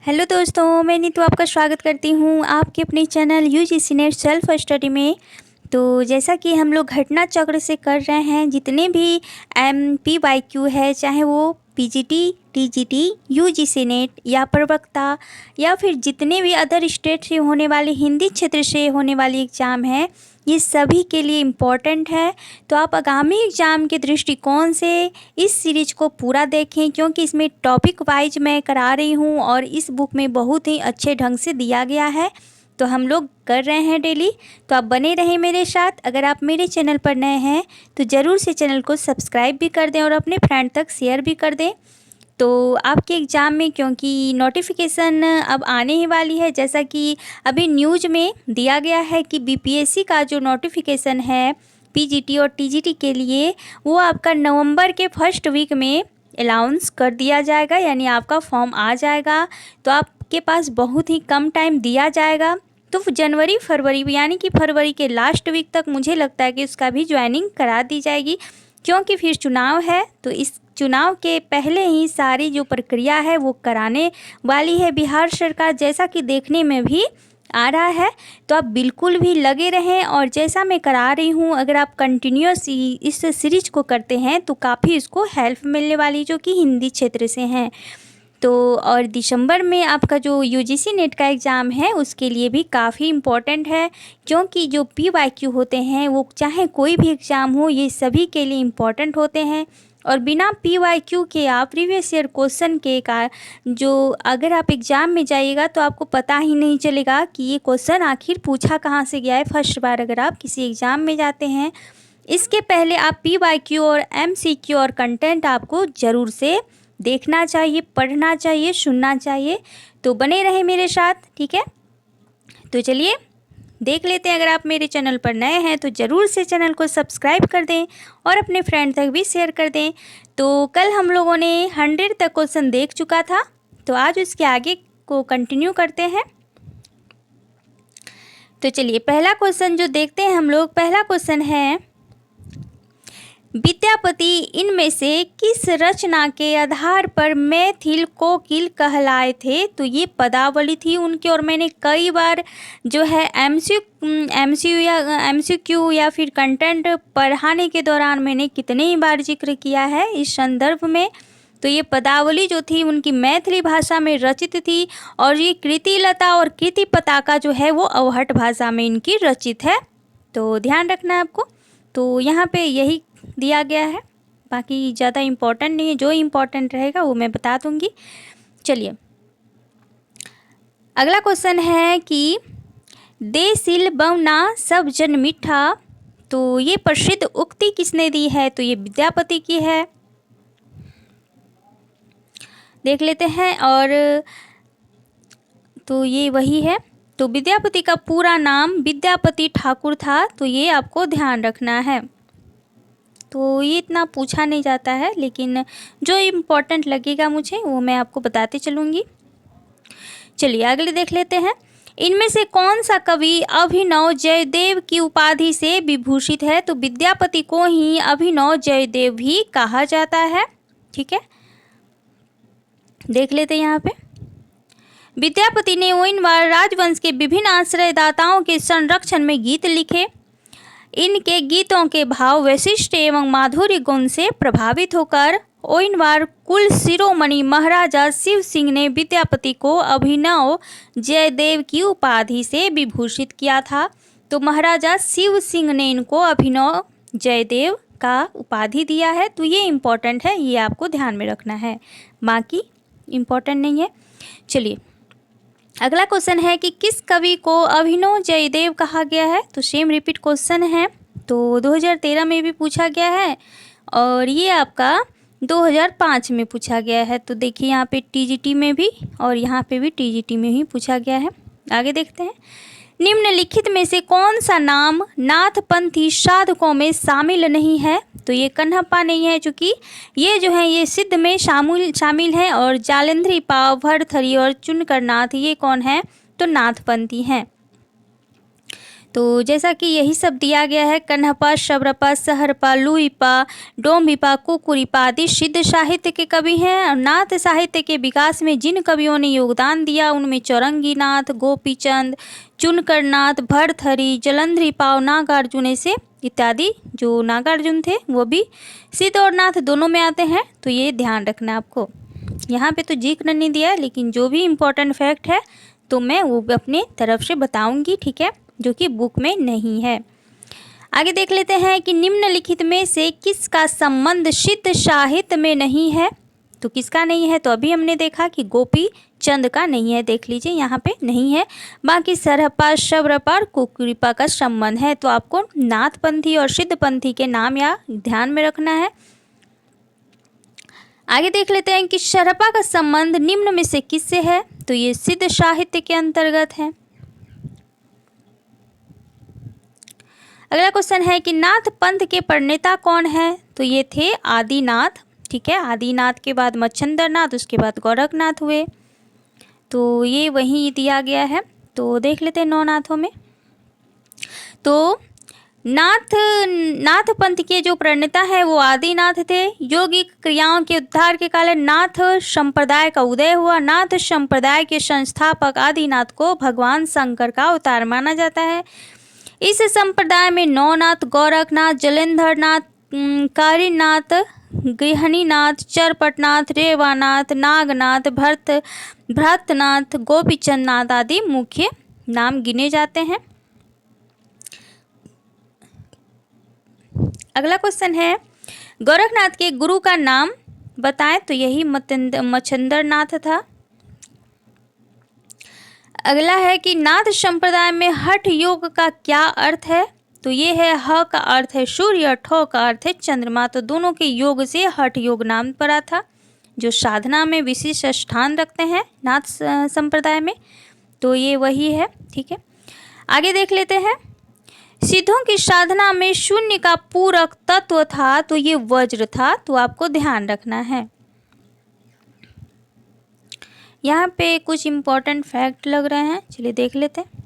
Hello दोस्तों, मैं नीतू आपका स्वागत करती हूँ आपके अपने channel UGC net self study में। तो जैसा कि हम लोग घटना चक्र से कर रहे हैं, जितने भी MPYQ है, चाहे वो PGT, TGT, यूजीसी नेट या प्रवक्ता या फिर जितने भी अदर स्टेट से होने वाले हिंदी क्षेत्र से होने वाली एग्ज़ाम है, ये सभी के लिए इम्पॉर्टेंट है। तो आप आगामी एग्ज़ाम के दृष्टिकोण से इस सीरीज को पूरा देखें, क्योंकि इसमें टॉपिक वाइज मैं करा रही हूँ और इस बुक में बहुत ही अच्छे ढंग से दिया गया है। तो हम लोग कर रहे हैं डेली, तो आप बने रहें मेरे साथ। अगर आप मेरे चैनल पर नए हैं तो ज़रूर से चैनल को सब्सक्राइब भी कर दें और अपने फ्रेंड तक शेयर भी कर दें। तो आपके एग्ज़ाम में, क्योंकि नोटिफिकेशन अब आने ही वाली है, जैसा कि अभी न्यूज़ में दिया गया है कि BPSC का जो नोटिफिकेशन है PGT और TGT के लिए, वो आपका नवंबर के फर्स्ट वीक में अनाउंस कर दिया जाएगा, यानी आपका फॉर्म आ जाएगा। तो आपके पास बहुत ही कम टाइम दिया जाएगा। तो जनवरी फरवरी यानी कि फरवरी के लास्ट वीक तक मुझे लगता है कि उसका भी ज्वाइनिंग करा दी जाएगी, क्योंकि फिर चुनाव है। तो इस चुनाव के पहले ही सारी जो प्रक्रिया है वो कराने वाली है बिहार सरकार, जैसा कि देखने में भी आ रहा है। तो आप बिल्कुल भी लगे रहें, और जैसा मैं करा रही हूँ, अगर आप कंटिन्यूस इस सीरीज को करते हैं तो काफ़ी इसको हेल्प मिलने वाली, जो कि हिंदी क्षेत्र से हैं। तो और दिसंबर में आपका जो यूजीसी नेट का एग्ज़ाम है उसके लिए भी काफ़ी इम्पोर्टेंट है, क्योंकि जो PYQ होते हैं वो चाहे कोई भी एग्ज़ाम हो, ये सभी के लिए इम्पोर्टेंट होते हैं। और बिना PYQ के आप प्रीवियस ईयर क्वेश्चन के का जो अगर आप एग्ज़ाम में जाइएगा तो आपको पता ही नहीं चलेगा कि ये क्वेश्चन आखिर पूछा कहाँ से गया है। फर्स्ट बार अगर आप किसी एग्ज़ाम में जाते हैं, इसके पहले आप PYQ और MCQ और कंटेंट आपको ज़रूर से देखना चाहिए, पढ़ना चाहिए, सुनना चाहिए। तो बने रहे मेरे साथ, ठीक है। तो चलिए देख लेते हैं। अगर आप मेरे चैनल पर नए हैं तो ज़रूर से चैनल को सब्सक्राइब कर दें और अपने फ्रेंड तक भी शेयर कर दें। तो कल हम लोगों ने 100 तक क्वेश्चन देख चुका था, तो आज उसके आगे को कंटिन्यू करते हैं। तो चलिए पहला क्वेश्चन जो देखते हैं हम लोग, पहला क्वेश्चन है, विद्यापति इनमें से किस रचना के आधार पर मैथिल कोकिल कहलाए थे। तो ये पदावली थी उनकी, और मैंने कई बार जो है MCQ या फिर कंटेंट पढ़ाने के दौरान मैंने कितने ही बार जिक्र किया है इस संदर्भ में। तो ये पदावली जो थी उनकी मैथिली भाषा में रचित थी, और ये कृतिलता और कृति पताका जो है वो अवहट भाषा में इनकी रचित है। तो ध्यान रखना है आपको। तो यहाँ पे यही दिया गया है, बाकी ज़्यादा इम्पोर्टेंट नहीं है, जो इम्पोर्टेंट रहेगा वो मैं बता दूंगी। चलिए अगला क्वेश्चन है कि दे सिल बवना सब जन मीठा। तो ये प्रसिद्ध उक्ति किसने दी है। तो ये विद्यापति की है, देख लेते हैं। और तो ये वही है। तो विद्यापति का पूरा नाम विद्यापति ठाकुर था, तो ये आपको ध्यान रखना है। तो ये इतना पूछा नहीं जाता है, लेकिन जो इम्पोर्टेंट लगेगा मुझे वो मैं आपको बताते चलूँगी। चलिए अगले देख लेते हैं। इनमें से कौन सा कवि अभिनव जयदेव की उपाधि से विभूषित है। तो विद्यापति को ही अभिनव जयदेव भी कहा जाता है, ठीक है। देख लेते हैं यहाँ पे, विद्यापति ने ओइनवार राजवंश के विभिन्न आश्रयदाताओं के संरक्षण में गीत लिखे। इनके गीतों के भाव वैशिष्ट एवं माधुर्य गुण से प्रभावित होकर ओइनवार कुल शिरोमणि महाराजा शिव सिंह ने विद्यापति को अभिनव जयदेव की उपाधि से विभूषित किया था। तो महाराजा शिव सिंह ने इनको अभिनव जयदेव का उपाधि दिया है। तो ये इम्पोर्टेंट है, ये आपको ध्यान में रखना है, बाकी इम्पोर्टेंट नहीं है। चलिए अगला क्वेश्चन है कि किस कवि को अभिनव जयदेव कहा गया है। तो सेम रिपीट क्वेश्चन है, तो 2013 में भी पूछा गया है और ये आपका 2005 में पूछा गया है। तो देखिए यहाँ पे TGT में भी और यहाँ पे भी TGT में ही पूछा गया है। आगे देखते हैं, निम्नलिखित में से कौन सा नाम नाथपंथी साधकों में शामिल नहीं है। तो ये कन्हप्पा नहीं है, चूँकि ये जो है ये सिद्ध में शामिल है, और जालंधरी पाव भरथरी और चुनकर नाथ ये कौन है। तो नाथपंथी हैं। तो जैसा कि यही सब दिया गया है, कन्हपा, शबरपा, सहरपा, लुईपा, डोम्बिपा, कुकुरीपा आदि सिद्ध साहित्य के कवि हैं। और नाथ साहित्य के विकास में जिन कवियों ने योगदान दिया उनमें चौरंगीनाथ, गोपीचंद, चुनकरनाथ, भर्तहरि, जलंधरीपाल, नागार्जुन ऐसे इत्यादि। जो नागार्जुन थे वो भी सिद्ध और नाथ दोनों में आते हैं, तो ये ध्यान रखना है आपको। यहाँ पे तो जिक्र नहीं दिया है, लेकिन जो भी इम्पोर्टेंट फैक्ट है तो मैं वो अपने तरफ से बताऊंगी, ठीक है, जो कि बुक में नहीं है। आगे देख लेते हैं कि निम्नलिखित में से किसका संबंध सिद्ध साहित्य में नहीं है। तो किसका नहीं है, तो अभी हमने देखा कि गोपी चंद का नहीं है, देख लीजिए यहाँ पे नहीं है। बाकी सरहपा, शबरपा और कुकुरीपा का संबंध है। तो आपको नाथपंथी और सिद्धपंथी के नाम या ध्यान में रखना है। आगे देख लेते हैं कि सरहपा का संबंध निम्न में से किससे है। तो ये सिद्ध साहित्य के अंतर्गत है। अगला क्वेश्चन है कि नाथ पंथ के प्रणेता कौन है। तो ये थे आदिनाथ, ठीक है। आदिनाथ के बाद मच्छंदरनाथ, उसके बाद गोरखनाथ हुए। तो ये वही दिया गया है। तो देख लेते हैं 9 नाथों में। तो नाथ पंथ के जो प्रणेता है वो आदिनाथ थे। योगिक क्रियाओं के उद्धार के कारण नाथ संप्रदाय का उदय हुआ। नाथ संप्रदाय के संस्थापक आदिनाथ को भगवान शंकर का अवतार माना जाता है। इस संप्रदाय में 9 नाथ, गोरखनाथ, जलेंद्रनाथ, कारीनाथ, गृहणीनाथ, चरपटनाथ, रेवानाथ, नागनाथ, भरतनाथ, गोपीचंद नाथ आदि मुख्य नाम गिने जाते हैं। अगला क्वेश्चन है गोरखनाथ के गुरु का नाम बताएं। तो यही मच्छंदरनाथ था। अगला है कि नाथ संप्रदाय में हठ योग का क्या अर्थ है। तो ये है ह का अर्थ है सूर्य और ठो का अर्थ है चंद्रमा। तो दोनों के योग से हठ योग नाम पड़ा था, जो साधना में विशिष्ट स्थान रखते हैं नाथ संप्रदाय में। तो ये वही है, ठीक है। आगे देख लेते हैं। सिद्धों की साधना में शून्य का पूरक तत्व था। तो ये वज्र था। तो आपको ध्यान रखना है। यहाँ पे कुछ इम्पोर्टेंट फैक्ट लग रहे हैं, चलिए देख लेते हैं।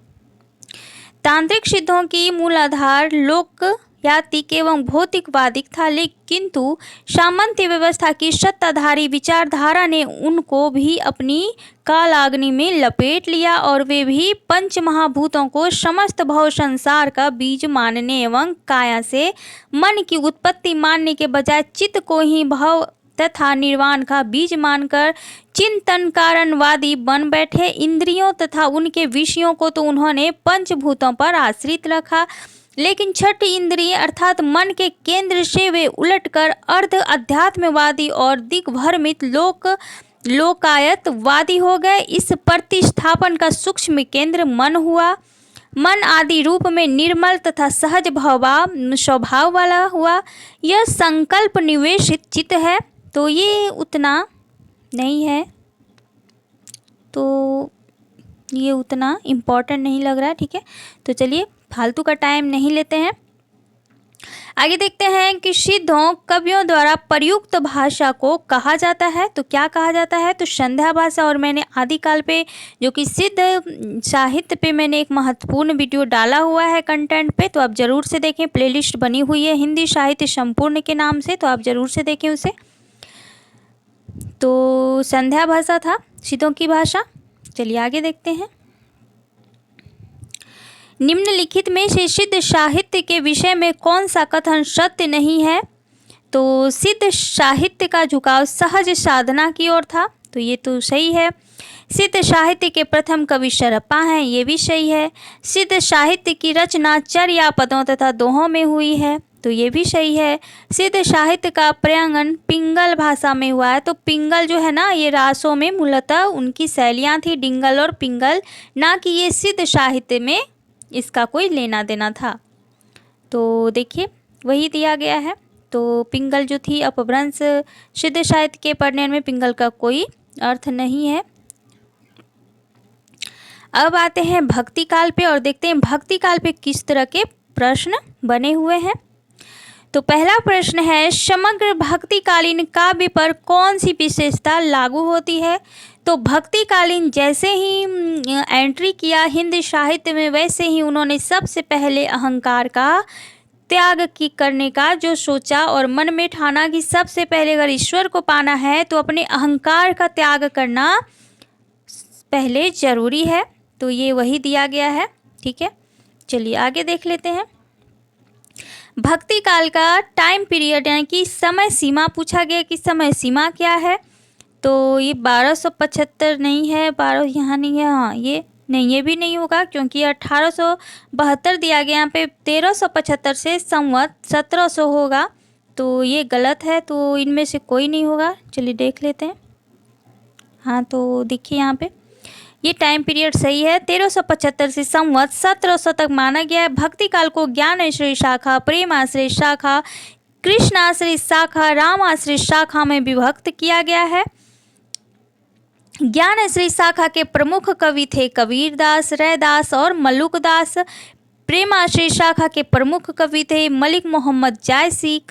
तांत्रिक सिद्धों की मूल आधार लोक यातिक एवं भौतिकवादिक था, किंतु सामंती व्यवस्था की सत्ताधारी विचारधारा ने उनको भी अपनी कालाग्नि में लपेट लिया और वे भी पंच महाभूतों को समस्त भव संसार का बीज मानने एवं काया से मन की उत्पत्ति मानने के बजाय चित्त को ही भव तथा निर्वाण का बीज मानकर चिंतन कारणवादी बन बैठे। इंद्रियों तथा उनके विषयों को तो उन्होंने पंचभूतों पर आश्रित रखा, लेकिन छठी इंद्रिय अर्थात मन के केंद्र से वे उलटकर अर्ध अध्यात्मवादी और दिग्भ्रमित लोकायतवादी हो गए। इस प्रतिस्थापन का सूक्ष्म केंद्र मन हुआ। मन आदि रूप में निर्मल तथा सहज स्वभाव वाला हुआ। यह संकल्प निवेशित चित्त है। तो ये उतना नहीं है, तो ये उतना इम्पोर्टेंट नहीं लग रहा है, ठीक है। तो चलिए फालतू का टाइम नहीं लेते हैं। आगे देखते हैं कि सिद्धों कवियों द्वारा प्रयुक्त भाषा को कहा जाता है। तो क्या कहा जाता है, तो संध्या भाषा। और मैंने आदिकाल पे जो कि सिद्ध साहित्य पे मैंने एक महत्वपूर्ण वीडियो डाला हुआ है कंटेंट पे, तो आप ज़रूर से देखें। प्लेलिस्ट बनी हुई है हिंदी साहित्य संपूर्ण के नाम से, तो आप ज़रूर से देखें उसे। तो संध्या भाषा था सिद्धों की भाषा। चलिए आगे देखते हैं। निम्नलिखित में से सिद्ध साहित्य के विषय में कौन सा कथन सत्य नहीं है। तो सिद्ध साहित्य का झुकाव सहज साधना की ओर था। तो ये तो सही है। सिद्ध साहित्य के प्रथम कवि सरहपा हैं, ये भी सही है। सिद्ध साहित्य की रचना चर्या पदों तथा दोहों में हुई है। तो ये भी सही है। सिद्ध साहित्य का प्रयांगन पिंगल भाषा में हुआ है। तो पिंगल जो है ना, ये रासों में मूलतः उनकी शैलियाँ थी, डिंगल और पिंगल, ना कि ये सिद्ध साहित्य में इसका कोई लेना देना था। तो देखिए वही दिया गया है। तो पिंगल जो थी अपभ्रंश, सिद्ध साहित्य के पढ़ने में पिंगल का कोई अर्थ नहीं है। अब आते हैं भक्ति काल पे और देखते हैं भक्ति काल पे किस तरह के प्रश्न बने हुए हैं। तो पहला प्रश्न है, समग्र भक्तिकालीन काव्य पर कौन सी विशेषता लागू होती है। तो भक्तिकालीन जैसे ही एंट्री किया हिंदी साहित्य में, वैसे ही उन्होंने सबसे पहले अहंकार का त्याग की करने का जो सोचा और मन में ठाना कि सबसे पहले अगर ईश्वर को पाना है तो अपने अहंकार का त्याग करना पहले जरूरी है। तो ये वही दिया गया है। ठीक है, चलिए आगे देख लेते हैं। भक्ति काल का टाइम पीरियड यानी कि समय सीमा पूछा गया कि समय सीमा क्या है। तो ये 1275 नहीं है, 12 यहाँ नहीं है, हाँ ये नहीं, ये भी नहीं होगा क्योंकि 1872 दिया गया, यहाँ पे 1375 से संवत 1700 होगा, तो ये गलत है। तो इनमें से कोई नहीं होगा। चलिए देख लेते हैं। हाँ तो देखिए यहाँ पे ये टाइम पीरियड सही है। 1375 से संवत 1700 तक माना गया है। भक्ति काल को ज्ञान आश्रय शाखा, प्रेम आश्रय शाखा, कृष्ण आश्रय शाखा, राम आश्रय शाखा में विभक्त किया गया है। ज्ञान आश्रय शाखा के प्रमुख कवि थे कबीरदास, रैदास और मलुकदास। प्रेम आश्रय शाखा के प्रमुख कवि थे मलिक मोहम्मद जायसी।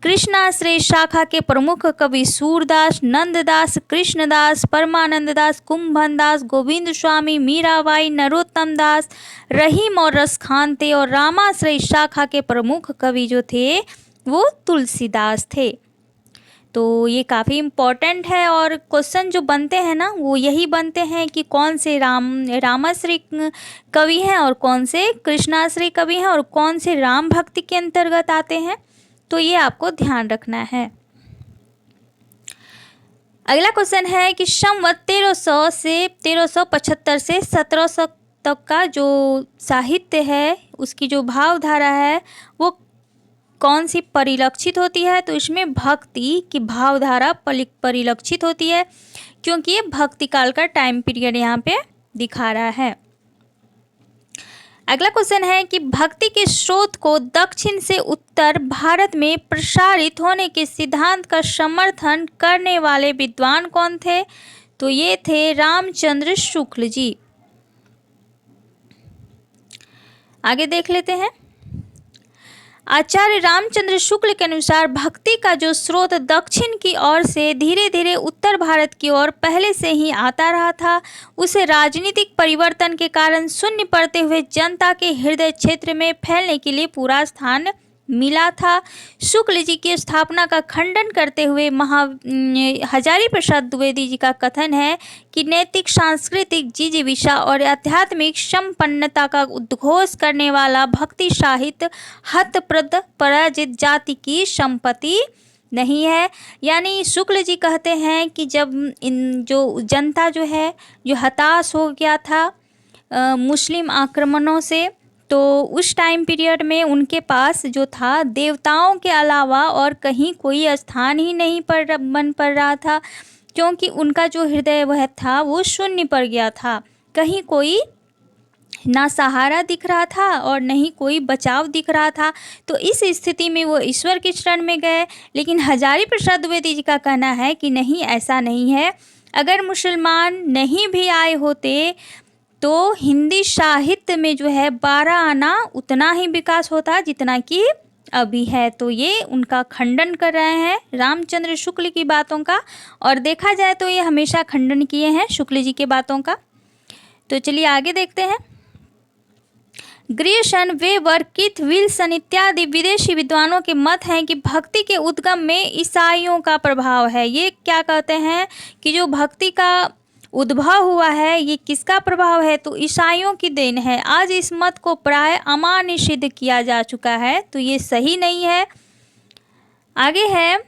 कृष्णाश्रय शाखा के प्रमुख कवि सूरदास, नंददास, कृष्णदास, परमानंद दास, कुंभन दास, गोविंद स्वामी, मीराबाई, नरोत्तम दास, रहीम और रसखान थे। और रामाश्रय शाखा के प्रमुख कवि जो थे वो तुलसीदास थे। तो ये काफ़ी इम्पोर्टेंट है और क्वेश्चन जो बनते हैं ना वो यही बनते हैं कि कौन से रामाश्रय कवि हैं और कौन से कृष्णाश्रय कवि हैं और कौन से राम भक्ति के अंतर्गत आते हैं। तो ये आपको ध्यान रखना है। अगला क्वेश्चन है कि संवत 1300 से 1375 से 1700 तक का जो साहित्य है उसकी जो भावधारा है वो कौन सी परिलक्षित होती है। तो इसमें भक्ति की भावधारा परिलक्षित होती है क्योंकि ये भक्ति काल का टाइम पीरियड यहाँ पे दिखा रहा है। अगला क्वेश्चन है कि भक्ति के स्रोत को दक्षिण से उत्तर भारत में प्रसारित होने के सिद्धांत का समर्थन करने वाले विद्वान कौन थे। तो ये थे रामचंद्र शुक्ल जी। आगे देख लेते हैं। आचार्य रामचंद्र शुक्ल के अनुसार भक्ति का जो स्रोत दक्षिण की ओर से धीरे धीरे उत्तर भारत की ओर पहले से ही आता रहा था, उसे राजनीतिक परिवर्तन के कारण शून्य पड़ते हुए जनता के हृदय क्षेत्र में फैलने के लिए पूरा स्थान मिला था। शुक्ल जी की स्थापना का खंडन करते हुए हजारी प्रसाद द्विवेदी जी का कथन है कि नैतिक, सांस्कृतिक जिजीविषा और आध्यात्मिक संपन्नता का उद्घोष करने वाला भक्ति साहित्य हतप्रद पराजित जाति की संपत्ति नहीं है। यानी शुक्ल जी कहते हैं कि जब इन जो जनता जो है जो हताश हो गया था मुस्लिम आक्रमणों से, तो उस टाइम पीरियड में उनके पास जो था देवताओं के अलावा और कहीं कोई स्थान ही नहीं बन पड़ रहा था क्योंकि उनका जो हृदय वह था वो शून्य पड़ गया था। कहीं कोई ना सहारा दिख रहा था और नहीं कोई बचाव दिख रहा था। तो इस स्थिति में वो ईश्वर के शरण में गए। लेकिन हजारी प्रसाद द्विवेदी जी का कहना है कि नहीं, ऐसा नहीं है। अगर मुसलमान नहीं भी आए होते तो हिंदी साहित्य में जो है 12 आना उतना ही विकास होता जितना कि अभी है। तो ये उनका खंडन कर रहे हैं रामचंद्र शुक्ल की बातों का, और देखा जाए तो ये हमेशा खंडन किए हैं शुक्ल जी के बातों का। तो चलिए आगे देखते हैं। ग्रियर्सन, वेबर, कीथ विल्सन इत्यादि विदेशी विद्वानों के मत हैं कि भक्ति के उद्गम में ईसाइयों का प्रभाव है। ये क्या कहते हैं कि जो भक्ति का उद्भव हुआ है ये किसका प्रभाव है, तो ईसाइयों की देन है। आज इस मत को प्राय अमान्य सिद्ध किया जा चुका है, तो ये सही नहीं है। आगे है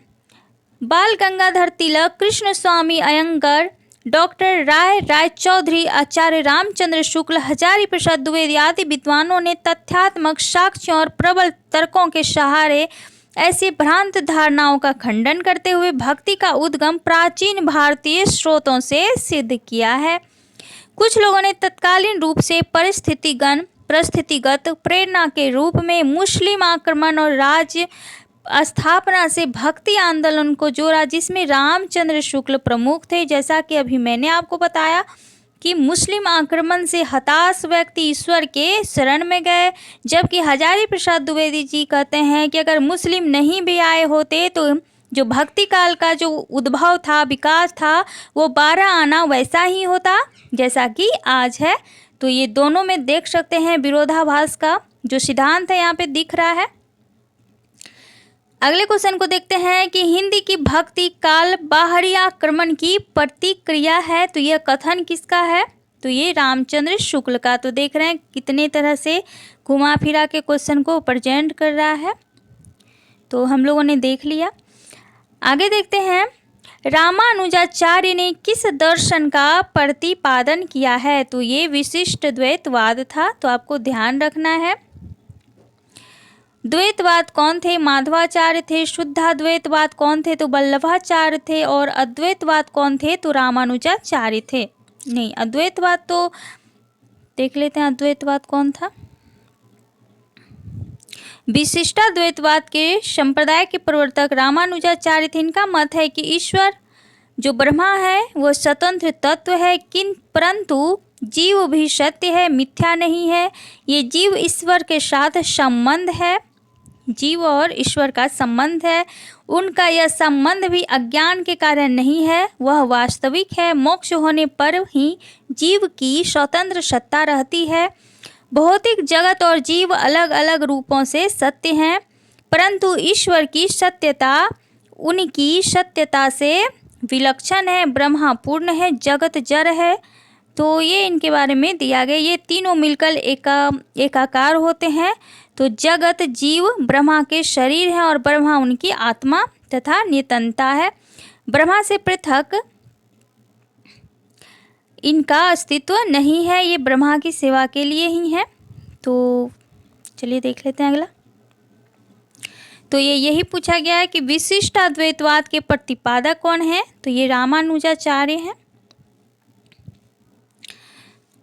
बाल गंगाधर तिलक, कृष्ण स्वामी अयंगर, डॉक्टर राय चौधरी, आचार्य रामचंद्र शुक्ल, हजारी प्रसाद द्विवेदी आदि विद्वानों ने तथ्यात्मक साक्ष्यों और प्रबल तर्कों के सहारे ऐसी भ्रांत धारणाओं का खंडन करते हुए भक्ति का उद्गम प्राचीन भारतीय स्रोतों से सिद्ध किया है। कुछ लोगों ने तत्कालीन रूप से परिस्थितिगत प्रेरणा के रूप में मुस्लिम आक्रमण और राज्य स्थापना से भक्ति आंदोलन को जोड़ा, जिसमें रामचंद्र शुक्ल प्रमुख थे। जैसा कि अभी मैंने आपको बताया कि मुस्लिम आक्रमण से हताश व्यक्ति ईश्वर के शरण में गए, जबकि हजारी प्रसाद द्विवेदी जी कहते हैं कि अगर मुस्लिम नहीं भी आए होते तो जो भक्ति काल का जो उद्भव था, विकास था, वो 12 आना वैसा ही होता जैसा कि आज है। तो ये दोनों में देख सकते हैं विरोधाभास का जो सिद्धांत है यहाँ पे दिख रहा है। अगले क्वेश्चन को देखते हैं कि हिंदी की भक्ति काल बाहरी आक्रमण की प्रतिक्रिया है। तो यह कथन किसका है? तो ये रामचंद्र शुक्ल का। तो देख रहे हैं कितने तरह से घुमा फिरा के क्वेश्चन को प्रेजेंट कर रहा है। तो हम लोगों ने देख लिया। आगे देखते हैं, रामानुजाचार्य ने किस दर्शन का प्रतिपादन किया है? तो ये विशिष्ट द्वैतवाद था। तो आपको ध्यान रखना है। द्वैतवाद कौन थे? माधवाचार्य थे। शुद्धाद्वैतवाद कौन थे? तो वल्लभाचार्य थे। और अद्वैतवाद कौन थे? तो रामानुजाचार्य थे। नहीं, अद्वैतवाद तो देख लेते हैं, अद्वैतवाद कौन था? विशिष्टाद्वैतवाद के संप्रदाय के प्रवर्तक रामानुजाचार्य थे। इनका मत है कि ईश्वर जो ब्रह्मा है वो स्वतंत्र तत्व है, परंतु जीव भी सत्य है, मिथ्या नहीं है। ये जीव ईश्वर के साथ संबंध है, जीव और ईश्वर का संबंध है। उनका यह संबंध भी अज्ञान के कारण नहीं है, वह वास्तविक है। मोक्ष होने पर ही जीव की स्वतंत्र सत्ता रहती है। भौतिक जगत और जीव अलग अलग रूपों से सत्य हैं, परंतु ईश्वर की सत्यता उनकी सत्यता से विलक्षण है। ब्रह्मा पूर्ण है, जगत जड़ है। तो ये इनके बारे में दिया गया। ये तीनों मिलकर एकाकार होते हैं। तो जगत, जीव ब्रह्मा के शरीर है और ब्रह्मा उनकी आत्मा तथा नियंता है। ब्रह्मा से पृथक इनका अस्तित्व नहीं है, ये ब्रह्मा की सेवा के लिए ही है। तो चलिए देख लेते हैं अगला। तो ये यही पूछा गया है कि विशिष्ट अद्वैतवाद के प्रतिपादक कौन है? तो ये रामानुजाचार्य हैं।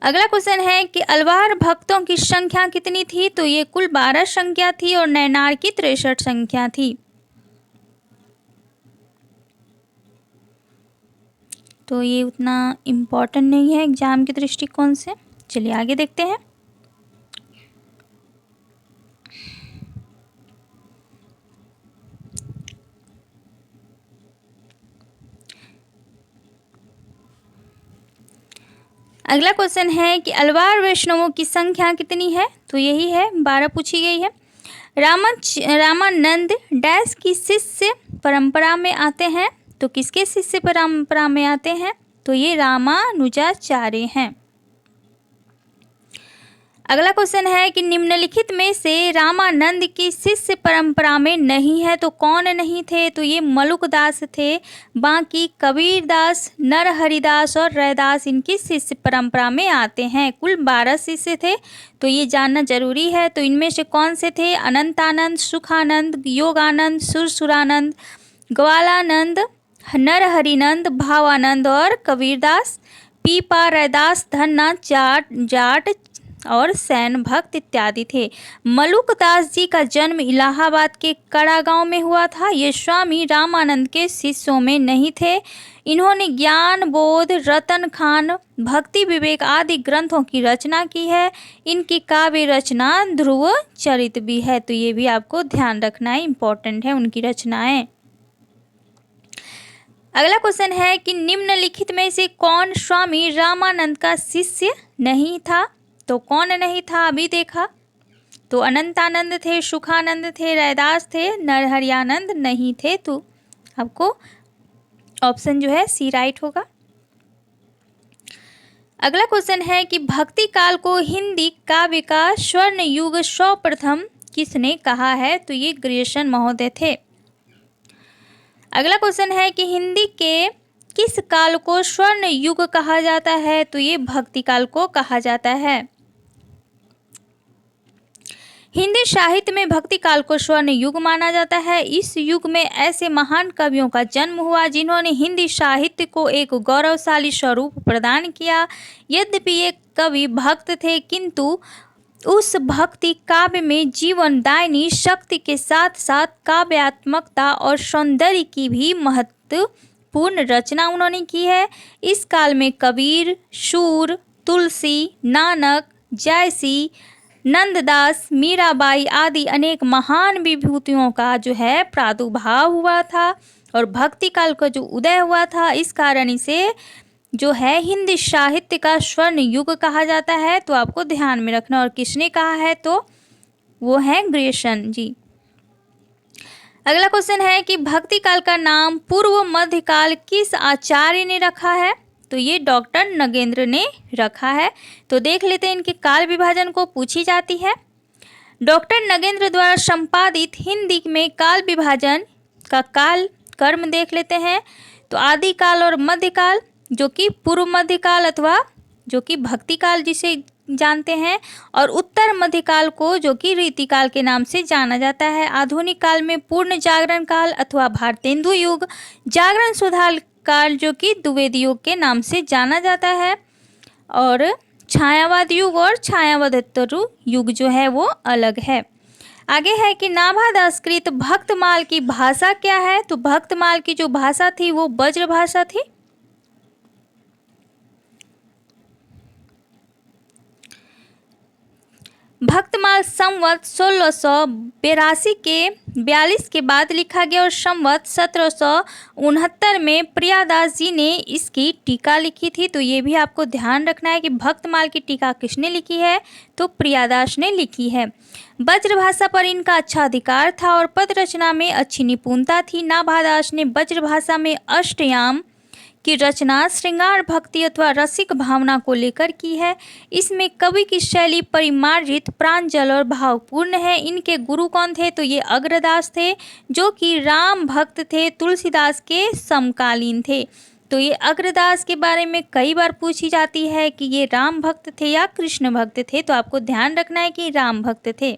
अगला क्वेश्चन है कि अलवार भक्तों की संख्या कितनी थी? तो ये कुल 12 संख्या थी और नैनार की 63 संख्या थी। तो ये उतना इम्पोर्टेंट नहीं है एग्जाम के दृष्टिकोण से। चलिए आगे देखते हैं। अगला क्वेश्चन है कि अलवार वैष्णवों की संख्या कितनी है? तो यही है, 12 पूछी गई है। रामानंद डैश की शिष्य परंपरा में आते हैं। तो किसके शिष्य परंपरा में आते हैं? तो ये रामानुजाचार्य हैं। अगला क्वेश्चन है कि निम्नलिखित में से रामानंद की शिष्य परंपरा में नहीं है तो कौन नहीं थे? तो ये मलुकदास थे। बाकी कबीरदास, नरहरिदास और रैदास इनकी शिष्य परंपरा में आते हैं। कुल 12 शिष्य थे। तो ये जानना जरूरी है। तो इनमें से कौन से थे? अनंतानंद, सुखानंद, योगानंद, सुरसुरानंद, ग्वालानंद, नरहरिनंद, भावानंद और कबीरदास। पीपा, रैदास, धन्ना, जाट और सैन भक्त इत्यादि थे। मलुकदास जी का जन्म इलाहाबाद के कड़ा गांव में हुआ था। ये स्वामी रामानंद के शिष्यों में नहीं थे। इन्होंने ज्ञान बोध, रतन खान, भक्ति विवेक आदि ग्रंथों की रचना की है। इनकी काव्य रचना ध्रुव चरित भी है। तो ये भी आपको ध्यान रखना है, इम्पोर्टेंट है उनकी रचनाएं। अगला क्वेश्चन है कि निम्नलिखित में से कौन स्वामी रामानंद का शिष्य नहीं था? तो कौन नहीं था अभी देखा। तो अनंतानंद थे, सुखानंद थे, रैदास थे, नरहरियानंद नहीं थे। तो आपको ऑप्शन जो है सी राइट होगा। अगला क्वेश्चन है कि भक्ति काल को हिंदी काव्य का स्वर्ण युग सर्वप्रथम किसने कहा है? तो ये ग्रेसन महोदय थे। अगला क्वेश्चन है कि हिंदी के किस काल को स्वर्ण युग कहा जाता है? तो ये भक्ति काल को कहा जाता है। हिंदी साहित्य में भक्ति काल को स्वर्ण युग माना जाता है। इस युग में ऐसे महान कवियों का जन्म हुआ जिन्होंने हिंदी साहित्य को एक गौरवशाली स्वरूप प्रदान किया। यद्यपि ये कवि भक्त थे, किंतु उस भक्ति काव्य में जीवनदायिनी शक्ति के साथ साथ काव्यात्मकता और सौंदर्य की भी महत्वपूर्ण रचना उन्होंने की है। इस काल में कबीर, शूर, तुलसी, नानक, जयसी, नंददास, मीराबाई आदि अनेक महान विभूतियों का जो है प्रादुर्भाव हुआ था। और भक्ति काल का जो उदय हुआ था, इस कारण इसे जो है हिंदी साहित्य का स्वर्ण युग कहा जाता है। तो आपको ध्यान में रखना। और किसने कहा है, तो वो है ग्रेसन जी। अगला क्वेश्चन है कि भक्ति काल का नाम पूर्व मध्यकाल किस आचार्य ने रखा है, तो ये डॉक्टर नगेंद्र ने रखा है। तो देख लेते हैं इनके काल विभाजन को पूछी जाती है। डॉक्टर नगेंद्र द्वारा संपादित हिंदी में काल विभाजन का काल कर्म देख लेते हैं। तो आदिकाल और मध्यकाल, जो कि पूर्व मध्यकाल अथवा जो कि भक्ति काल जिसे जानते हैं, और उत्तर मध्यकाल को जो कि रीतिकाल के नाम से जाना जाता है। आधुनिक काल में पूर्ण जागरण काल अथवा भारतेंदु युग, जागरण सुधार काल जो कि द्विवेदी युग के नाम से जाना जाता है, और छायावाद युग और छायावादेतर युग जो है वो अलग है। आगे है कि नाभादास कृत भक्तमाल की भाषा क्या है, तो भक्तमाल की जो भाषा थी वो ब्रज भाषा थी। भक्तमाल संवत 1682 के 42 के बाद लिखा गया और संवत 1769 में प्रियादास जी ने इसकी टीका लिखी थी। तो ये भी आपको ध्यान रखना है कि भक्तमाल की टीका किसने लिखी है, तो प्रियादास ने लिखी है। ब्रजभाषा पर इनका अच्छा अधिकार था और पद रचना में अच्छी निपुणता थी। नाभादास ने ब्रजभाषा में अष्टयाम की रचना श्रृंगार भक्ति अथवा रसिक भावना को लेकर की है। इसमें कवि की शैली परिमार्जित, प्रांजल और भावपूर्ण है। इनके गुरु कौन थे, तो ये अग्रदास थे, जो कि राम भक्त थे, तुलसीदास के समकालीन थे। तो ये अग्रदास के बारे में कई बार पूछी जाती है कि ये राम भक्त थे या कृष्ण भक्त थे, तो आपको ध्यान रखना है कि राम भक्त थे।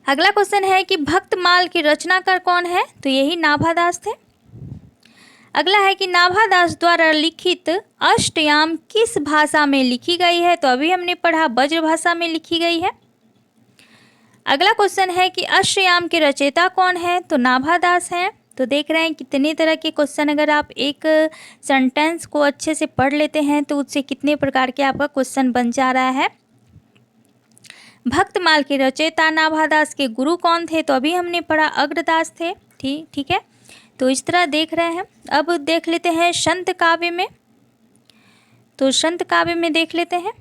अगला क्वेश्चन है कि भक्तमाल के रचनाकार कौन है, तो यही नाभादास थे। अगला है कि नाभादास द्वारा लिखित अष्टयाम किस भाषा में लिखी गई है, तो अभी हमने पढ़ा ब्रज भाषा में लिखी गई है। अगला क्वेश्चन है कि अष्टयाम के रचयिता कौन है, तो नाभादास हैं। तो देख रहे हैं कितने तरह के क्वेश्चन, अगर आप एक सेंटेंस को अच्छे से पढ़ लेते हैं तो उससे कितने प्रकार के आपका क्वेश्चन बन जा रहा है। भक्तमाल के रचयिता नाभादास के गुरु कौन थे, तो अभी हमने पढ़ा अग्रदास थे। ठीक है, तो इस तरह देख रहे हैं। अब देख लेते हैं संत काव्य में। तो संत काव्य में देख लेते हैं,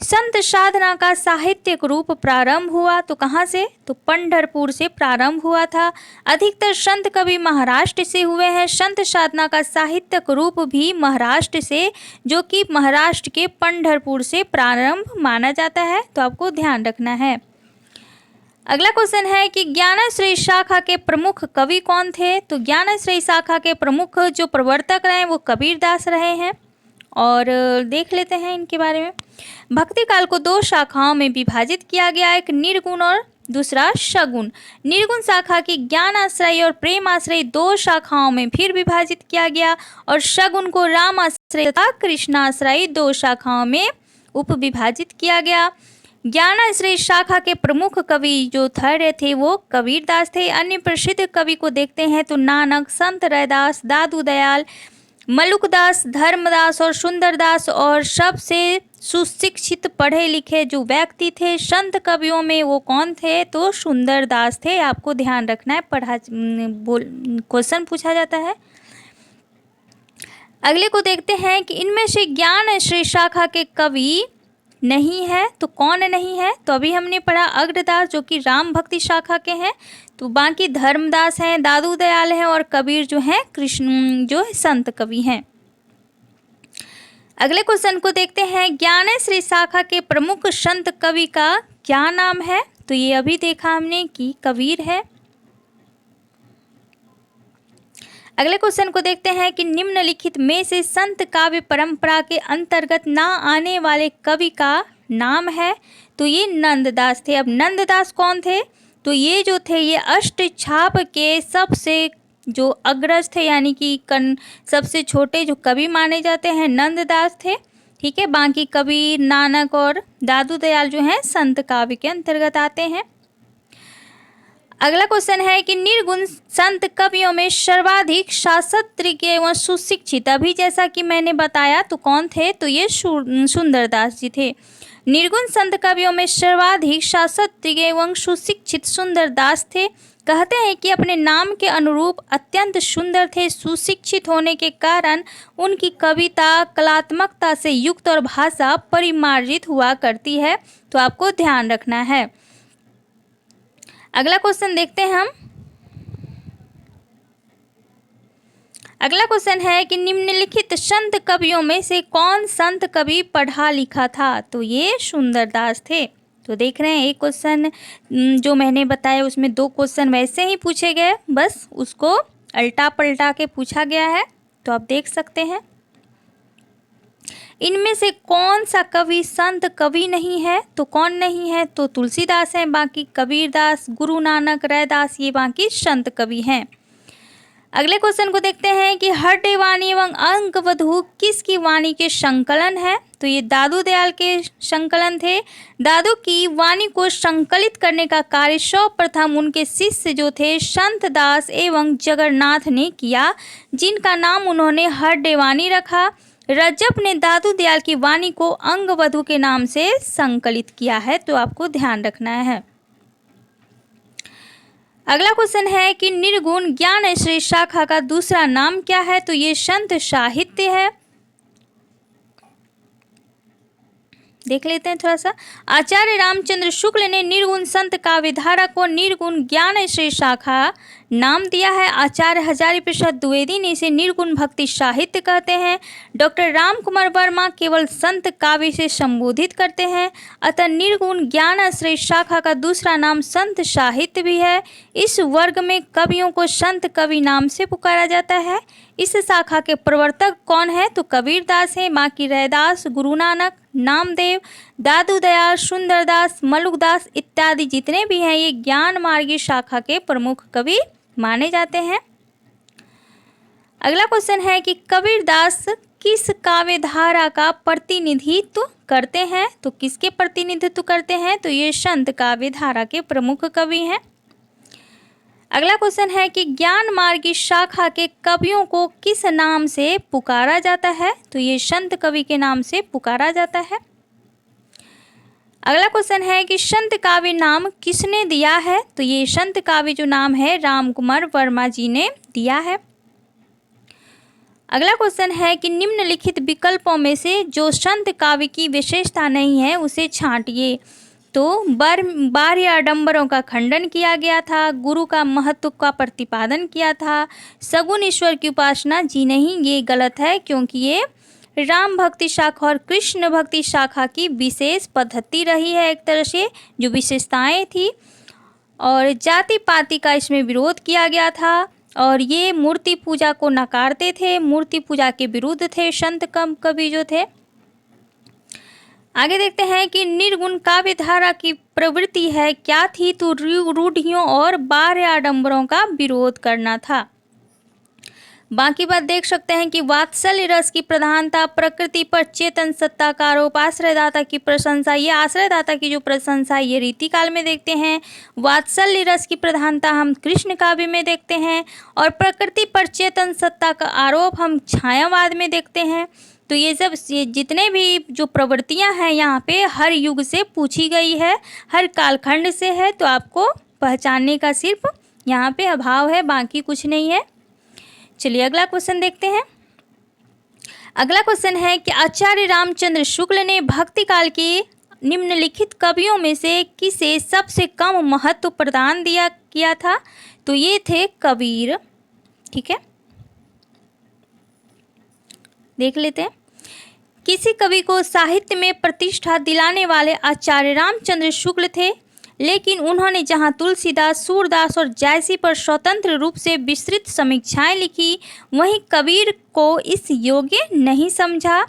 संत साधना का साहित्यिक रूप प्रारंभ हुआ, तो कहाँ से, तो पंढरपुर से प्रारंभ हुआ था। अधिकतर संत कवि महाराष्ट्र से हुए हैं। संत साधना का साहित्यिक रूप भी महाराष्ट्र से, जो कि महाराष्ट्र के पंढरपुर से प्रारंभ माना जाता है। तो आपको ध्यान रखना है। अगला क्वेश्चन है कि ज्ञानाश्रय शाखा के प्रमुख कवि कौन थे, तो ज्ञानाश्रय शाखा के प्रमुख जो प्रवर्तक रहे वो कबीरदास रहे हैं। और देख लेते हैं इनके बारे में। भक्ति काल को दो शाखाओं में विभाजित किया गया, एक निर्गुण और दूसरा सगुण। निर्गुण शाखा की ज्ञानाश्रय और प्रेमाश्रय दो शाखाओं में फिर विभाजित किया गया, और सगुण को रामाश्रय तथा कृष्णाश्रय दो शाखाओं में उपविभाजित किया गया। ज्ञानाश्रय शाखा के प्रमुख कवि जो ठहरे थे वो कबीरदास थे। अन्य प्रसिद्ध कवि को देखते हैं तो नानक, संत रैदास, दादू दयाल, मलुकदास, धर्मदास और सुंदरदास। और सबसे सुशिक्षित पढ़े लिखे जो व्यक्ति थे संत कवियों में वो कौन थे, तो सुंदरदास थे। आपको ध्यान रखना है, क्वेश्चन पूछा जाता है। अगले को देखते हैं कि इनमें से ज्ञानाश्रय शाखा के कवि नहीं है, तो कौन नहीं है, तो अभी हमने पढ़ा अग्रदास जो कि राम भक्ति शाखा के हैं। तो बाकी धर्मदास हैं, दादू दयाल हैं, और कबीर जो हैं कृष्ण जो संत कवि हैं। अगले क्वेश्चन को देखते हैं, ज्ञानाश्रय शाखा के प्रमुख संत कवि का क्या नाम है, तो ये अभी देखा हमने कि कबीर है। अगले क्वेश्चन को देखते हैं कि निम्नलिखित में से संत काव्य परंपरा के अंतर्गत ना आने वाले कवि का नाम है, तो ये नंददास थे। अब नंददास कौन थे, तो ये जो थे ये अष्टछाप के सबसे जो अग्रज थे, यानी कि सबसे छोटे जो कवि माने जाते हैं नंददास थे। ठीक है, बाकी कबीर, नानक और दादू दयाल जो हैं संत काव्य के अंतर्गत आते हैं। अगला क्वेश्चन है कि निर्गुण संत कवियों में सर्वाधिक शास्त्रीय एवं सुशिक्षित, अभी जैसा कि मैंने बताया तो कौन थे, तो ये सुंदरदास जी थे। निर्गुण संत कवियों में सर्वाधिक शास्त्रीय एवं सुशिक्षित सुंदरदास थे। कहते हैं कि अपने नाम के अनुरूप अत्यंत सुंदर थे। सुशिक्षित होने के कारण उनकी कविता कलात्मकता से युक्त और भाषा परिमार्जित हुआ करती है, तो आपको ध्यान रखना है। अगला क्वेश्चन देखते हैं हम। अगला क्वेश्चन है कि निम्नलिखित संत कवियों में से कौन संत कवि पढ़ा लिखा था? तो ये सुंदरदास थे। तो देख रहे हैं एक क्वेश्चन जो मैंने बताया उसमें 2 क्वेश्चन वैसे ही पूछे गए, बस उसको अल्टा पलटा के पूछा गया है, तो आप देख सकते हैं। इनमें से कौन सा कवि संत कवि नहीं है? तो कौन नहीं है? तो तुलसीदास हैं, बाकी कबीरदास, गुरु नानक, रैदास, ये बाकी संत कवि हैं। अगले क्वेश्चन को देखते हैं कि हड्डे वाणी एवं अंकवधू किसकी वाणी के संकलन है? तो ये दादू दयाल के संकलन थे। दादू की वाणी को संकलित करने का कार्य सर्वप्रथम उनके शिष्य जो थे संत दास एवं जगन्नाथ ने किया, जिनका नाम उन्होंने हड्डे वाणी रखा। रज्जब ने दादू दयाल की वाणी को अंगवधू के नाम से संकलित किया है, तो आपको ध्यान रखना है। अगला क्वेश्चन है कि निर्गुण ज्ञान श्री शाखा का दूसरा नाम क्या है? तो ये संत साहित्य है। देख लेते हैं थोड़ा सा। आचार्य रामचंद्र शुक्ल ने निर्गुण संत काव्यधारा को निर्गुण ज्ञान श्री शाखा नाम दिया है। आचार्य हजारी प्रसाद द्विवेदी ने इसे निर्गुण भक्ति साहित्य कहते हैं। डॉक्टर राम कुमार वर्मा केवल संत काव्य से संबोधित करते हैं। अतः निर्गुण ज्ञान श्री शाखा का दूसरा नाम संत साहित्य भी है। इस वर्ग में कवियों को संत कवि नाम से पुकारा जाता है। इस शाखा के प्रवर्तक कौन है? तो कबीरदास हैं, बाकी रैदास, गुरु नानक, नामदेव, दादू दयाल, सुंदरदास, मलुकदास इत्यादि जितने भी हैं ये ज्ञान मार्गी शाखा के प्रमुख कवि माने जाते हैं। अगला क्वेश्चन है कि कबीरदास किस काव्यधारा का प्रतिनिधित्व करते हैं? तो किसके प्रतिनिधित्व करते हैं? तो ये संत काव्यधारा के प्रमुख कवि हैं। अगला क्वेश्चन है कि ज्ञान मार्गी शाखा के कवियों को किस नाम से पुकारा जाता है? तो ये संत कवि के नाम से पुकारा जाता है। अगला क्वेश्चन है कि संत काव्य नाम किसने दिया है? तो ये संत काव्य जो नाम है राम कुमार वर्मा जी ने दिया है। अगला क्वेश्चन है कि निम्नलिखित विकल्पों में से जो संत काव्य की विशेषता नहीं है उसे छांटिए। तो बाह्य आडंबरों का खंडन किया गया था, गुरु का महत्व का प्रतिपादन किया था, सगुण ईश्वर की उपासना जी नहीं, ये गलत है क्योंकि ये राम भक्ति शाखा और कृष्ण भक्ति शाखा की विशेष पद्धति रही है, एक तरह से जो विशेषताएं थी। और जाति पाति का इसमें विरोध किया गया था और ये मूर्ति पूजा को नकारते थे, मूर्ति पूजा के विरुद्ध थे संत कवि जो थे। आगे देखते हैं कि निर्गुण काव्यधारा की प्रवृत्ति है क्या थी? तो रूढ़ियों और बाह्य आडंबरों का विरोध करना था। बाकी बात देख सकते हैं कि वात्सल्य रस की प्रधानता, प्रकृति पर चेतन सत्ता का आरोप, आश्रयदाता की प्रशंसा, ये आश्रयदाता की जो प्रशंसा ये रीतिकाल में देखते हैं। वात्सल्य रस की प्रधानता हम कृष्ण काव्य में देखते हैं और प्रकृति पर चेतन सत्ता का आरोप हम छायावाद में देखते हैं। तो ये सब जितने भी जो प्रवृत्तियां हैं यहाँ पे हर युग से पूछी गई है, हर कालखंड से है, तो आपको पहचानने का सिर्फ यहाँ पे अभाव है, बाकी कुछ नहीं है। चलिए अगला क्वेश्चन देखते हैं। अगला क्वेश्चन है कि आचार्य रामचंद्र शुक्ल ने भक्ति काल के निम्नलिखित कवियों में से किसे सबसे कम महत्व प्रदान किया था? तो ये थे कबीर। ठीक है, देख लेते हैं। किसी कवि को साहित्य में प्रतिष्ठा दिलाने वाले आचार्य रामचंद्र शुक्ल थे, लेकिन उन्होंने जहां तुलसीदास, सूरदास और जायसी पर स्वतंत्र रूप से विस्तृत समीक्षाएं लिखी, वहीं कबीर को इस योग्य नहीं समझा।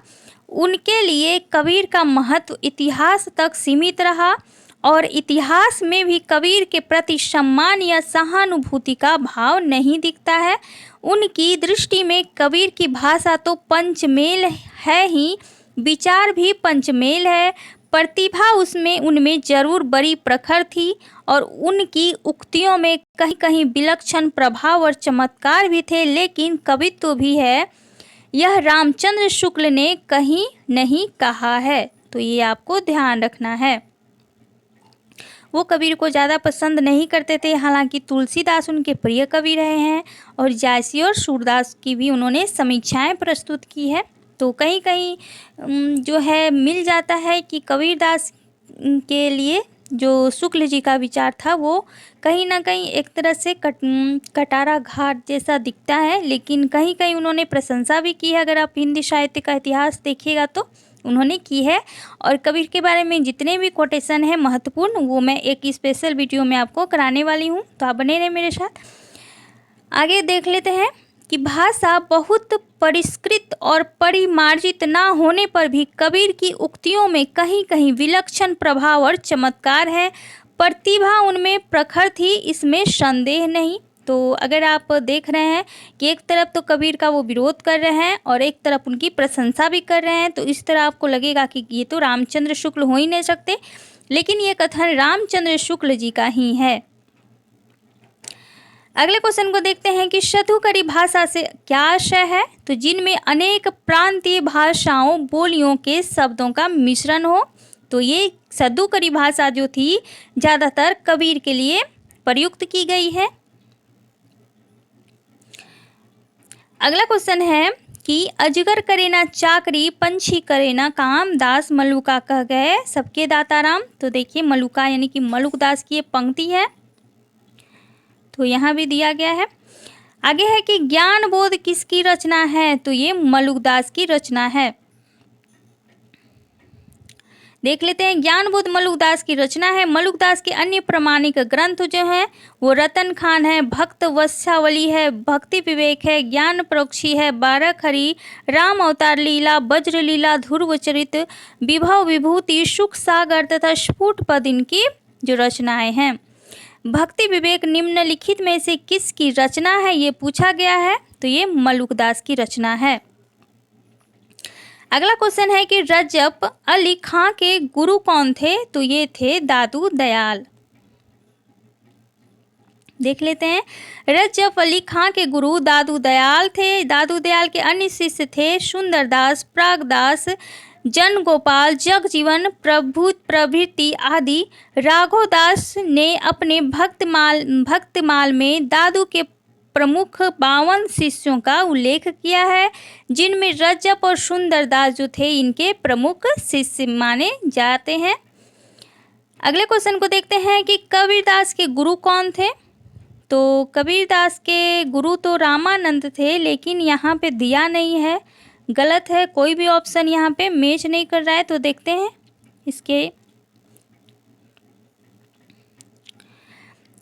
उनके लिए कबीर का महत्व इतिहास तक सीमित रहा और इतिहास में भी कबीर के प्रति सम्मान या सहानुभूति का भाव नहीं दिखता है। उनकी दृष्टि में कबीर की भाषा तो पंचमेल है ही, विचार भी पंचमेल है, प्रतिभा उनमें जरूर बड़ी प्रखर थी और उनकी उक्तियों में कहीं कहीं विलक्षण प्रभाव और चमत्कार भी थे, लेकिन कवित्व भी है, यह रामचंद्र शुक्ल ने कहीं नहीं कहा है। तो ये आपको ध्यान रखना है। वो कबीर को ज़्यादा पसंद नहीं करते थे, हालांकि तुलसीदास उनके प्रिय कवि रहे हैं और जायसी और सूरदास की भी उन्होंने समीक्षाएं प्रस्तुत की है। तो कहीं कहीं जो है मिल जाता है कि कबीरदास के लिए जो शुक्ल जी का विचार था वो कहीं ना कहीं एक तरह से कटारा घाट जैसा दिखता है, लेकिन कहीं कहीं उन्होंने प्रशंसा भी की है। अगर आप हिंदी साहित्य का इतिहास देखिएगा तो उन्होंने की है। और कबीर के बारे में जितने भी कोटेशन हैं महत्वपूर्ण, वो मैं एक स्पेशल वीडियो में आपको कराने वाली हूँ, तो आप बने रहे मेरे साथ। आगे देख लेते हैं कि भाषा बहुत परिष्कृत और परिमार्जित ना होने पर भी कबीर की उक्तियों में कहीं कहीं विलक्षण प्रभाव और चमत्कार है। प्रतिभा उनमें प्रखर थी, इसमें संदेह नहीं। तो अगर आप देख रहे हैं कि एक तरफ तो कबीर का वो विरोध कर रहे हैं और एक तरफ उनकी प्रशंसा भी कर रहे हैं, तो इस तरह आपको लगेगा कि ये तो रामचंद्र शुक्ल हो ही नहीं सकते, लेकिन ये कथन रामचंद्र शुक्ल जी का ही है। अगले क्वेश्चन को देखते हैं कि शतुकरी भाषा से क्या आशय है। तो जिनमें अनेक प्रांतीय भाषाओं बोलियों के शब्दों का मिश्रण हो। तो ये शतुकरी भाषा जो थी ज़्यादातर कबीर के लिए प्रयुक्त की गई है। अगला क्वेश्चन है कि अजगर करे ना चाकरी, पंछी करे ना काम, दास मलुका कह गए सबके दाताराम। तो देखिए मलुका यानी कि मलुकदास की ये पंक्ति है, तो यहाँ भी दिया गया है। आगे है कि ज्ञान बोध किसकी रचना है। तो ये मलुकदास की रचना है। देख लेते हैं, ज्ञान बोध मलुकदास की रचना है। मलुकदास के अन्य प्रमाणिक ग्रंथ जो हैं वो रतन खान है, भक्त वत्सावली है, भक्ति विवेक है, ज्ञान प्रोक्षी है, बारखरी, राम अवतार लीला, वज्र लीला, ध्रुव चरित, विभव विभूति, सुख सागर तथा स्फुट पद इनकी जो रचनाएं हैं। भक्ति विवेक निम्नलिखित में से किसकी रचना है ये पूछा गया है। तो ये मलुकदास की रचना है। अगला क्वेश्चन है कि रजब अली खां के गुरु कौन थे। तो ये थे दादू दयाल। देख लेते हैं, रजब अली खां के गुरु दादू दयाल थे। दादू दयाल के अन्य शिष्य थे सुंदरदास, प्रागदास, जन गोपाल, जगजीवन प्रभृति आदि। राघवदास ने अपने भक्तमाल में दादू के प्रमुख 52 शिष्यों का उल्लेख किया है, जिनमें रजब और सुंदरदास जो थे इनके प्रमुख शिष्य माने जाते हैं। अगले क्वेश्चन को देखते हैं कि कबीरदास के गुरु कौन थे। तो कबीरदास के गुरु तो रामानंद थे, लेकिन यहाँ पे दिया नहीं है, गलत है, कोई भी ऑप्शन यहाँ पे मैच नहीं कर रहा है। तो देखते हैं इसके,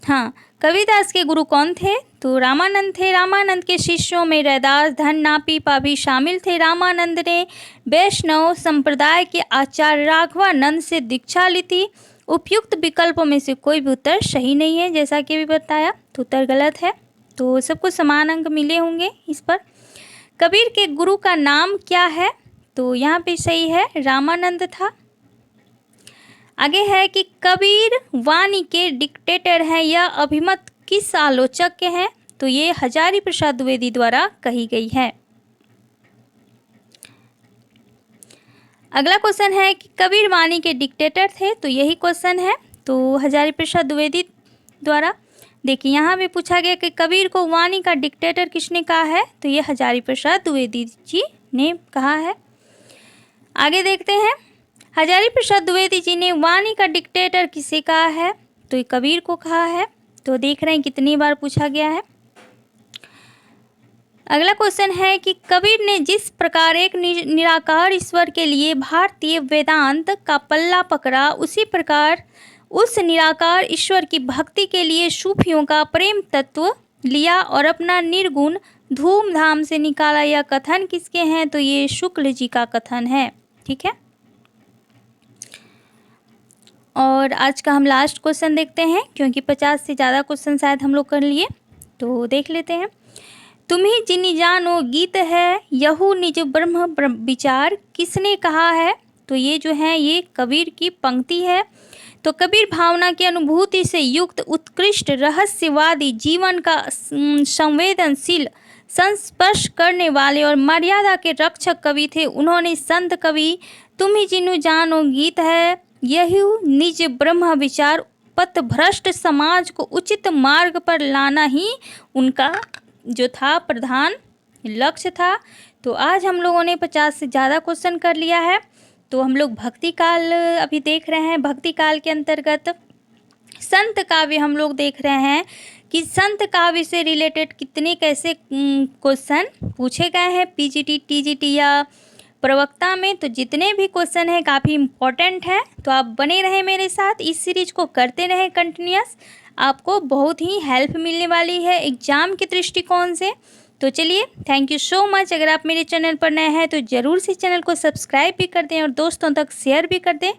हाँ, कबीरदास के गुरु कौन थे। तो रामानंद थे। रामानंद के शिष्यों में रैदास, धन, नापी, पाभी शामिल थे। रामानंद ने वैष्णव संप्रदाय के आचार्य राघवानंद से दीक्षा ली थी। उपयुक्त विकल्पों में से कोई भी उत्तर सही नहीं है, जैसा कि भी बताया, तो उत्तर गलत है। तो सबको समान अंक मिले होंगे इस पर। कबीर के गुरु का नाम क्या है। तो यहाँ पे सही है, रामानंद था। आगे है कि कबीर वाणी के डिक्टेटर हैं या अभिमत किस आलोचक के हैं। तो ये हजारी प्रसाद द्विवेदी द्वारा कही गई है। अगला क्वेश्चन है कि कबीर वाणी के डिक्टेटर थे। तो यही क्वेश्चन है, तो हजारी प्रसाद द्विवेदी द्वारा। देखिए यहाँ भी पूछा गया कि कबीर को वाणी का डिक्टेटर किसने कहा है। तो ये हजारी प्रसाद द्विवेदी जी ने कहा है। आगे देखते हैं, हजारी प्रसाद द्विवेदी जी ने वाणी का डिक्टेटर किसे कहा है। तो ये कबीर को कहा है। तो देख रहे हैं कितनी बार पूछा गया है। अगला क्वेश्चन है कि कबीर ने जिस प्रकार एक निराकार ईश्वर के लिए भारतीय वेदांत का पल्ला पकड़ा, उसी प्रकार उस निराकार ईश्वर की भक्ति के लिए सूफियों का प्रेम तत्व लिया और अपना निर्गुण धूमधाम से निकाला। यह कथन किसके हैं। तो ये शुक्ल जी का कथन है। ठीक है, और आज का हम लास्ट क्वेश्चन देखते हैं, क्योंकि 50 से ज़्यादा क्वेश्चन शायद हम लोग कर लिए। तो देख लेते हैं, तुम्ही जिनि जानो गीत है, यहू निज ब्रह्म विचार, किसने कहा है। तो ये जो है ये कबीर की पंक्ति है। तो कबीर भावना की अनुभूति से युक्त उत्कृष्ट रहस्यवादी जीवन का संवेदनशील संस्पर्श करने वाले और मर्यादा के रक्षक कवि थे। उन्होंने संत कवि तुम ही जिनु जानो गीत है, यही निज ब्रह्म विचार, पथ भ्रष्ट समाज को उचित मार्ग पर लाना ही उनका जो था प्रधान लक्ष्य था। तो आज हम लोगों ने 50 से ज़्यादा क्वेश्चन कर लिया है। तो हम लोग भक्ति काल अभी देख रहे हैं। भक्ति काल के अंतर्गत संत काव्य हम लोग देख रहे हैं कि संत काव्य से रिलेटेड कितने कैसे क्वेश्चन पूछे गए हैं पीजीटी, टीजीटी या प्रवक्ता में। तो जितने भी क्वेश्चन हैं काफ़ी इम्पोर्टेंट है। तो आप बने रहें मेरे साथ, इस सीरीज को करते रहें कंटिन्यूस, आपको बहुत ही हेल्प मिलने वाली है एग्ज़ाम के दृष्टिकोण से। तो चलिए, थैंक यू सो मच। अगर आप मेरे चैनल पर नए हैं तो ज़रूर से चैनल को सब्सक्राइब भी कर दें और दोस्तों तक शेयर भी कर दें।